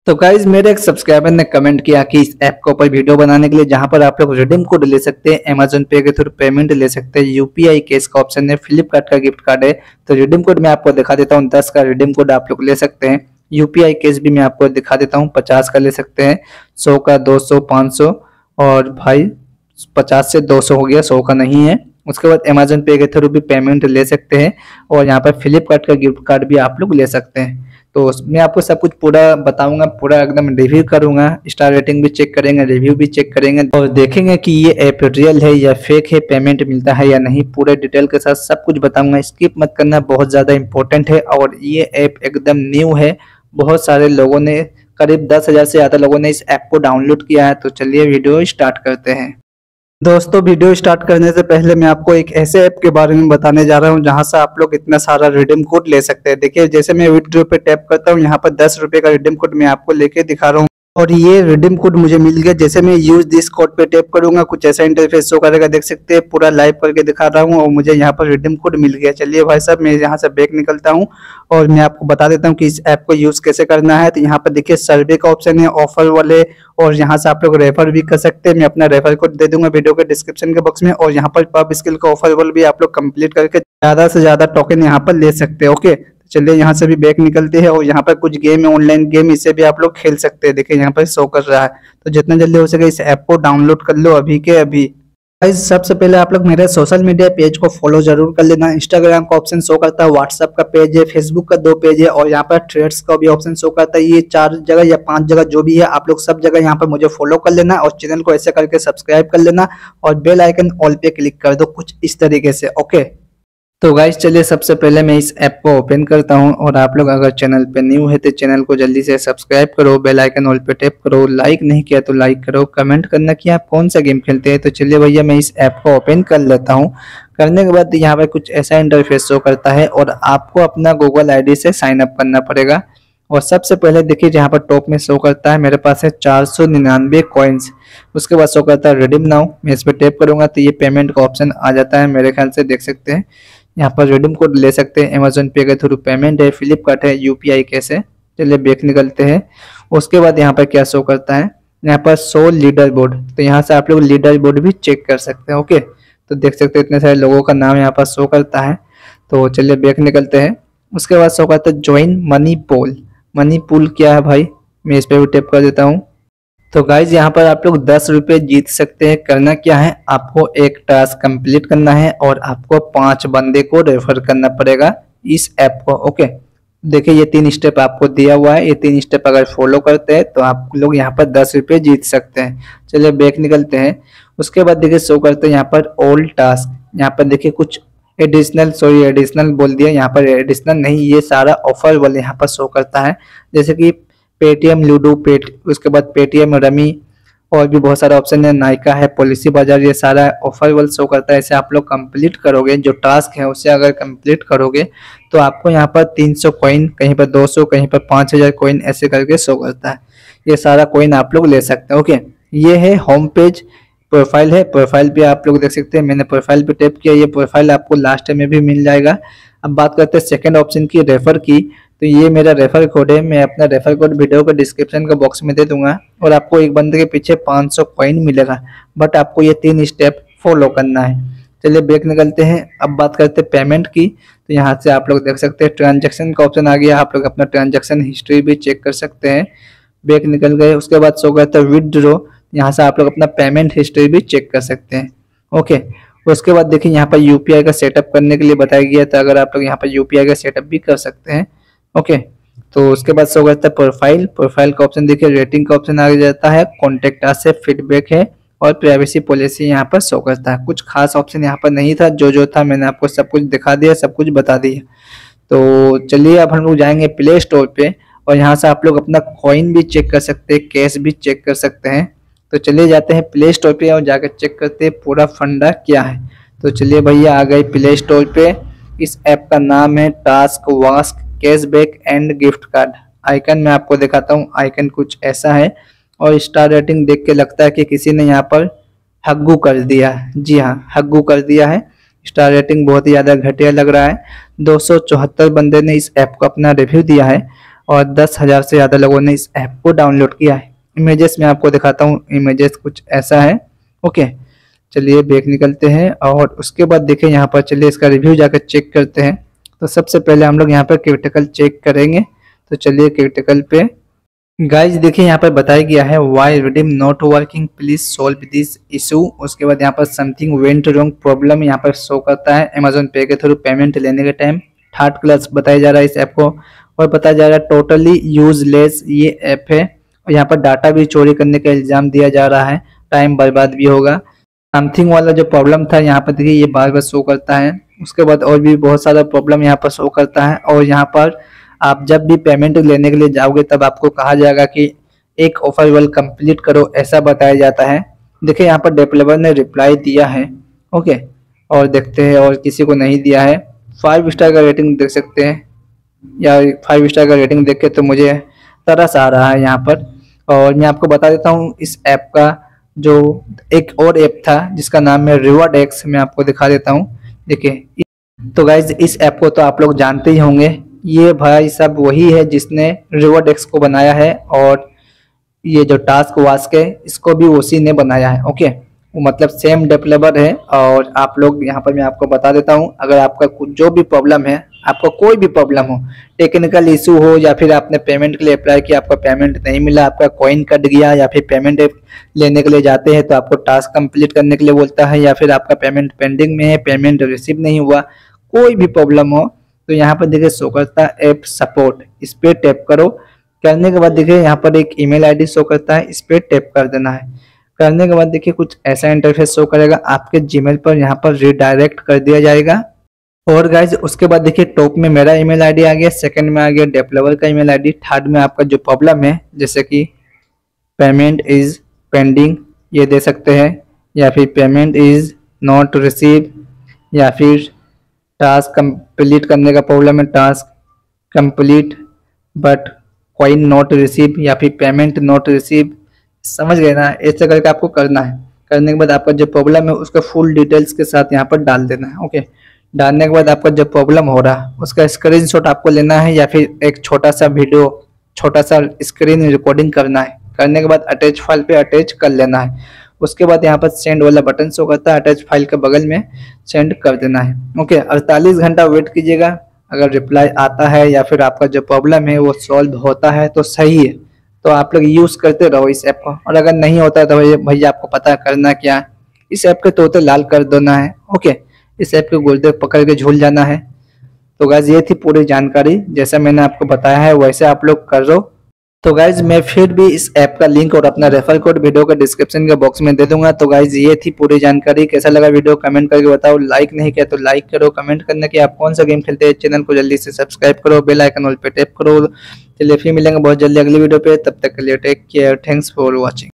तो गाइज मेरे एक सब्सक्राइबर ने कमेंट किया कि इस ऐप के ऊपर वीडियो बनाने के लिए जहां पर आप लोग रिडीम कोड ले सकते हैं, अमेजन पे के थ्रू पेमेंट ले सकते हैं, यूपीआई कैश का ऑप्शन है, फ्लिपकार्ट का गिफ्ट कार्ड है। तो रिडीम कोड मैं आपको दिखा देता हूं। 10 का रिडीम कोड आप लोग ले सकते हैं। यूपीआई कैश भी मैं आपको दिखा देता हूँ। 50 का ले सकते हैं, 100 का, 200, 500 और भाई 50 से 200 हो गया, 100 का नहीं है। उसके बाद अमेजन पे के थ्रू भी पेमेंट ले सकते हैं और यहाँ पर फ्लिपकार्ट का गिफ्ट कार्ड भी आप लोग ले सकते हैं। तो मैं आपको सब कुछ पूरा बताऊंगा, पूरा एकदम रिव्यू करूंगा। स्टार रेटिंग भी चेक करेंगे, रिव्यू भी चेक करेंगे और देखेंगे कि ये ऐप रियल है या फेक है, पेमेंट मिलता है या नहीं। पूरे डिटेल के साथ सब कुछ बताऊंगा। स्किप मत करना, बहुत ज़्यादा इंपॉर्टेंट है। और ये ऐप एकदम न्यू है। बहुत सारे लोगों ने, करीब 10,000 से ज़्यादा लोगों ने इस ऐप को डाउनलोड किया है। तो चलिए वीडियो स्टार्ट करते हैं। दोस्तों, वीडियो स्टार्ट करने से पहले मैं आपको एक ऐसे ऐप के बारे में बताने जा रहा हूं जहां से आप लोग इतना सारा रिडीम कोड ले सकते हैं। देखिए, जैसे मैं विड्रॉ पे टैप करता हूं, यहां पर 10 रुपए का रिडीम कोड मैं आपको लेके दिखा रहा हूं और ये रिडीम कोड मुझे मिल गया। जैसे मैं यूज दिस कोड पे टैप करूंगा, कुछ ऐसा इंटरफेस शो करेगा। देख सकते हैं, पूरा लाइव करके दिखा रहा हूँ और मुझे यहाँ पर रिडीम कोड मिल गया। चलिए भाई साहब, मैं यहाँ से बैक निकलता हूँ और मैं आपको बता देता हूँ कि इस ऐप को यूज कैसे करना है। तो यहाँ पर देखिए, सर्वे का ऑप्शन है, ऑफर वाले, और यहाँ से आप लोग रेफर भी कर सकते हैं। मैं अपना रेफर कोड दे दूंगा वीडियो के डिस्क्रिप्शन के बॉक्स में। और यहाँ पर पब स्किल का ऑफर वाले भी आप लोग कंप्लीट करके ज्यादा से ज्यादा टोकन यहाँ पर ले सकते हैं। ओके, चलिए यहाँ से भी बैक निकलते हैं और यहाँ पर कुछ गेम है, ऑनलाइन गेम, इसे भी आप लोग खेल सकते हैं। देखिए यहाँ पर शो कर रहा है। तो जितना जल्दी हो सके इस ऐप को डाउनलोड कर लो अभी के अभी। गाइस, सबसे पहले आप लोग मेरे सोशल मीडिया पेज को फॉलो जरूर कर लेना। इंस्टाग्राम का ऑप्शन शो करता है, व्हाट्सएप का पेज है, फेसबुक का 2 पेज है और यहाँ पर थ्रेड्स का भी ऑप्शन शो करता है। ये 4 जगह या 5 जगह जो भी है, आप लोग सब जगह यहाँ पर मुझे फॉलो कर लेना और चैनल को ऐसे करके सब्सक्राइब कर लेना और बेल आइकन ऑल पे क्लिक कर दो, कुछ इस तरीके से। ओके, तो गाइस चलिए सबसे पहले मैं इस ऐप को ओपन करता हूं और आप लोग अगर चैनल पे न्यू है तो चैनल को जल्दी से सब्सक्राइब करो, बेल आइकन ऑल पे टैप करो, लाइक नहीं किया तो लाइक करो, कमेंट करना कि आप कौन सा गेम खेलते हैं। तो चलिए भैया, मैं इस ऐप को ओपन कर लेता हूं। करने के बाद यहाँ पर कुछ ऐसा इंटरफेस शो करता है और आपको अपना गूगल ID से साइन अप करना पड़ेगा। और सबसे पहले देखिए, जहाँ पर टॉप में शो करता है मेरे पास है 499 कॉइन्स। उसके बाद शो करता है रिडीम नाउ। मैं इस पर टैप करूंगा तो ये पेमेंट का ऑप्शन आ जाता है मेरे ख्याल से। देख सकते हैं यहाँ पर रिडीम कोड ले सकते हैं। अमेजन पे के थ्रू पेमेंट है, फ्लिपकार्ट है, यूपीआई कैश है। चलिए बैक निकलते हैं। उसके बाद यहाँ पर क्या शो करता है, यहाँ पर शो लीडर बोर्ड। तो यहाँ से आप लोग लीडर बोर्ड भी चेक कर सकते हैं। ओके, तो देख सकते हैं इतने सारे लोगों का नाम यहाँ पर शो करता है। तो चलिए बैक निकलते हैं। उसके बाद शो करता है join money pool. Money pool क्या है भाई, मैं इस पर भी टैप कर देता हूँ। तो गाइज यहाँ पर आप लोग 10 रुपये जीत सकते हैं। करना क्या है, आपको एक टास्क कंप्लीट करना है और आपको 5 बंदे को रेफर करना पड़ेगा इस ऐप को। ओके, देखिए ये 3 स्टेप आपको दिया हुआ है। ये 3 स्टेप अगर फॉलो करते हैं तो आप लोग यहाँ पर 10 रुपये जीत सकते हैं। चलिए बैक निकलते हैं। उसके बाद देखिए शो करते हैं यहाँ पर ऑल टास्क। यहाँ पर देखिए कुछ एडिशनल बोल दिया, यहाँ पर एडिशनल नहीं, ये सारा ऑफर वाले यहाँ पर शो करता है। जैसे कि पेटीएम लूडो, उसके बाद पेटीएम रमी और भी बहुत सारा ऑप्शन है, नायका है, पॉलिसी बाजार, ये सारा ऑफर वाल शो करता है। इसे आप लोग कंप्लीट करोगे, जो टास्क है उसे अगर कंप्लीट करोगे तो आपको यहाँ पर 300 कॉइन, कहीं पर 200, कहीं पर 5000 कॉइन ऐसे करके शो करता है। ये सारा कॉइन आप लोग ले सकते हैं। ओके, ये है होम पेज, प्रोफाइल है। प्रोफाइल पे आप लोग देख सकते हैं, मैंने प्रोफाइल पे टैप किया, ये प्रोफाइल आपको लास्ट में भी मिल जाएगा। अब बात करते हैं सेकंड ऑप्शन की, रेफर की। तो ये मेरा रेफर कोड है, मैं अपना रेफर कोड वीडियो के डिस्क्रिप्शन के बॉक्स में दे दूंगा और आपको एक बंदे के पीछे 500 कॉइन मिलेगा। बट आपको ये 3 स्टेप फॉलो करना है। चलिए बैक निकलते हैं। अब बात करते हैं पेमेंट की। तो यहाँ से आप लोग देख सकते हैं ट्रांजेक्शन का ऑप्शन आ गया, आप लोग अपना ट्रांजेक्शन हिस्ट्री भी चेक कर सकते हैं। बैक निकल गए। उसके बाद शो करता है विदड्रॉ। यहाँ से आप लोग अपना पेमेंट हिस्ट्री भी चेक कर सकते हैं। ओके, उसके बाद देखिए यहाँ पर यूपीआई का सेटअप करने के लिए बताया गया था, अगर आप लोग यहाँ पर यूपीआई का सेटअप भी कर सकते हैं। ओके, तो उसके बाद शो करता है प्रोफाइल। प्रोफाइल का ऑप्शन देखिए, रेटिंग का ऑप्शन आ जाता है, कॉन्टेक्ट अस से फीडबैक है और प्राइवेसी पॉलिसी यहाँ पर शो करता है। कुछ खास ऑप्शन यहाँ पर नहीं था, जो था मैंने आपको सब कुछ दिखा दिया, सब कुछ बता दिया। तो चलिए अब हम लोग जाएंगे प्ले स्टोर पे और यहाँ से आप लोग अपना कॉइन भी चेक कर सकते हैं, कैश भी चेक कर सकते हैं। तो चलिए जाते हैं प्ले स्टोर पे और जाकर चेक करते हैं पूरा फंडा क्या है। तो चलिए भैया, आ गए प्ले स्टोर पे। इस ऐप का नाम है टास्क वास्क cashback and gift card. Icon मैं आपको दिखाता हूँ, आइकन कुछ ऐसा है और स्टार रेटिंग देख के लगता है कि किसी ने यहाँ पर हग्गू कर दिया है। जी हाँ, हग्गू कर दिया है। स्टार रेटिंग बहुत ही ज़्यादा घटिया लग रहा है। 274 बंदे ने इस ऐप को अपना रिव्यू दिया है और 10,000 से ज़्यादा लोगों ने इस ऐप को डाउनलोड किया है। इमेजेस में आपको दिखाता हूँ, इमेजेस कुछ ऐसा है। ओके, चलिए बैक निकलते हैं और उसके बाद देखिए यहाँ पर, चलिए इसका रिव्यू जाकर चेक करते हैं। तो सबसे पहले हम लोग यहाँ पर क्रिटिकल चेक करेंगे। तो चलिए क्रिटिकल पे गाइज देखिए यहाँ पर बताया गया है why redeem not working please solve this issue. उसके बाद यहाँ पर समथिंग वेंट रॉन्ग प्रॉब्लम यहाँ पर शो करता है अमेजोन पे के थ्रू पेमेंट लेने के टाइम। 3rd क्लास बताया जा रहा है इस ऐप को, और बताया जा रहा है टोटली यूजलेस ये ऐप है। और यहाँ पर डाटा भी चोरी करने का इल्जाम दिया जा रहा है, टाइम बर्बाद भी होगा। समथिंग वाला जो प्रॉब्लम था यहाँ पर देखिए ये बार बार शो करता है। उसके बाद और भी बहुत सारा प्रॉब्लम यहाँ पर शो करता है। और यहाँ पर आप जब भी पेमेंट लेने के लिए जाओगे तब आपको कहा जाएगा कि एक ऑफर वेल कंप्लीट करो, ऐसा बताया जाता है। देखिए यहाँ पर डेवलपर ने रिप्लाई दिया है। ओके, और देखते हैं और किसी को नहीं दिया है। 5 स्टार का रेटिंग देख सकते हैं, या 5 स्टार का रेटिंग देख के तो मुझे तरस आ रहा है यहाँ पर। और मैं आपको बता देता हूँ इस ऐप का जो एक और ऐप था जिसका नाम है रिवॉर्ड एक्स, मैं आपको दिखा देता हूँ। देखिए तो गाइज इस ऐप को तो आप लोग जानते ही होंगे, ये भाई साहब वही है जिसने रिवॉर्ड एक्स को बनाया है, और ये जो टास्क वास्क है इसको भी उसी ने बनाया है। ओके, वो मतलब सेम डेवलपर है। और आप लोग यहाँ पर मैं आपको बता देता हूँ, अगर आपका जो भी प्रॉब्लम है, आपको कोई भी प्रॉब्लम हो, टेक्निकल इशू हो, या फिर आपने पेमेंट के लिए अप्लाई किया आपका पेमेंट नहीं मिला, आपका कॉइन कट गया, या फिर पेमेंट लेने के लिए जाते हैं तो आपको टास्क कंप्लीट करने के लिए बोलता है, या फिर आपका पेमेंट पेंडिंग में है, पेमेंट रिसीव नहीं हुआ, कोई भी प्रॉब्लम हो तो यहाँ पर देखिए शो करता है ऐप सपोर्ट, इस पर टैप करो। करने के बाद देखिए यहाँ पर एक ईमेल आईडी शो करता है, इस पर टैप कर देना है। करने के बाद देखिए कुछ ऐसा इंटरफेस शो करेगा, आपके जीमेल पर यहाँ पर रिडायरेक्ट कर दिया जाएगा। और गाइज उसके बाद देखिए टॉप में मेरा ईमेल आईडी आ गया, सेकंड में आ गया डेवलपर का ईमेल आईडी, थर्ड में आपका जो प्रॉब्लम है जैसे कि पेमेंट इज पेंडिंग ये दे सकते हैं, या फिर पेमेंट इज नॉट रिसीव, या फिर टास्क कंप्लीट करने का प्रॉब्लम है, task complete but coin not receive, या फिर पेमेंट नॉट रिसीव। समझ गए ना, ऐसे करके आपको करना है। करने के बाद आपका जो प्रॉब्लम है उसका फुल डिटेल्स के साथ यहाँ पर डाल देना है। ओके, डालने के बाद आपका जो प्रॉब्लम हो रहा है उसका स्क्रीनशॉट आपको लेना है, या फिर एक छोटा सा वीडियो, छोटा सा स्क्रीन रिकॉर्डिंग करना है। करने के बाद अटैच फाइल पे अटैच कर लेना है। उसके बाद यहाँ पर सेंड वाला बटन शो करता है, अटैच फाइल के बगल में सेंड कर देना है। ओके, 48 घंटा वेट कीजिएगा। अगर रिप्लाई आता है या फिर आपका जो प्रॉब्लम है वो सॉल्व होता है तो सही है, तो आप लोग यूज करते रहो इस ऐप को। और अगर नहीं होता है तो भैया आपको पता करना क्या है, इस ऐप के तोते लाल कर देना है। ओके, इस ऐप के गुर्दे पकड़ के झूल जाना है। तो गाइज ये थी पूरी जानकारी, जैसा मैंने आपको बताया है वैसे आप लोग कर लो। तो गाइज मैं फिर भी इस ऐप का लिंक और अपना रेफर कोड वीडियो के डिस्क्रिप्शन के बॉक्स में दे दूंगा। तो गाइज ये थी पूरी जानकारी, कैसा लगा वीडियो कमेंट करके बताओ। लाइक नहीं किया तो लाइक करो, कमेंट करने की आप कौन सा गेम खेलते हैं, चैनल को जल्दी से सब्सक्राइब करो, बेल आइकन ऑल पे टैप करो। चलिए फिर मिलेंगे बहुत जल्दी अगली वीडियो पे, तब तक के लिए take care, thanks for watching.